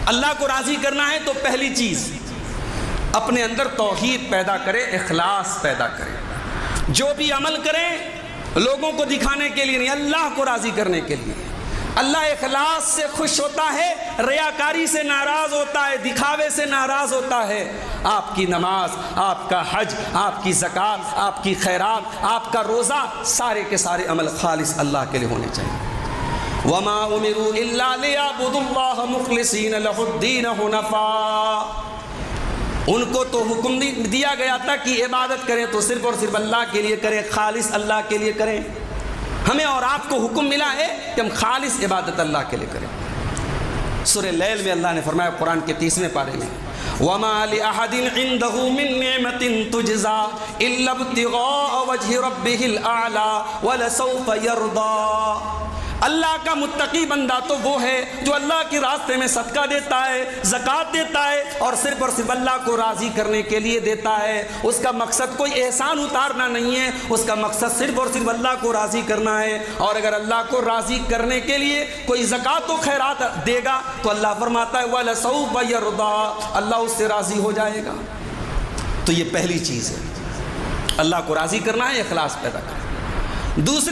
اللہ کو راضی کرنا ہے تو پہلی چیز اپنے اندر توحید پیدا کرے، اخلاص پیدا کرے۔ جو بھی عمل کریں لوگوں کو دکھانے کے لیے نہیں، اللہ کو راضی کرنے کے لیے۔ اللہ اخلاص سے خوش ہوتا ہے، ریاکاری سے ناراض ہوتا ہے، دکھاوے سے ناراض ہوتا ہے۔ آپ کی نماز، آپ کا حج، آپ کی زکوٰۃ، آپ کی خیرات، آپ کا روزہ، سارے کے سارے عمل خالص اللہ کے لیے ہونے چاہیے۔ وَمَا أُمِرُوا إِلَّا لِيَعْبُدُوا اللَّهَ مُخْلِصِينَ لَهُ الدِّينَ حُنَفَاءَ۔ ان کو تو حکم دیا گیا تھا کہ عبادت کریں تو صرف اور صرف اللہ کے لیے کریں، خالص اللہ کے لیے کریں۔ ہمیں اور آپ کو حکم ملا ہے کہ ہم خالص عبادت اللہ کے لیے کریں۔ سورہ لیل میں اللہ نے فرمایا قرآن کے 30ویں پارے میں، وَمَا لِأَحَدٍ عِندَهُ مِن نِّعْمَةٍ تُجْزَىٰ إِلَّا ابْتِغَاءَ وَجْهِ رَبِّهِ الْأَعْلَىٰ وَلَسَوْفَ يَرْضَىٰ۔ اللہ کا متقی بندہ تو وہ ہے جو اللہ کے راستے میں صدقہ دیتا ہے، زکوٰۃ دیتا ہے، اور صرف اللہ کو راضی کرنے کے لیے دیتا ہے۔ اس کا مقصد کوئی احسان اتارنا نہیں ہے، اس کا مقصد صرف اور صرف اللہ کو راضی کرنا ہے۔ اور اگر اللہ کو راضی کرنے کے لیے کوئی زکوٰۃ و خیرات دے گا تو اللہ فرماتا ہے وَلَسَوْفَ يَرْضَىٰ، اللہ اس سے راضی ہو جائے گا۔ تو یہ پہلی چیز ہے، اللہ کو راضی کرنا ہے، اخلاص پیدا کرنا۔ دوسری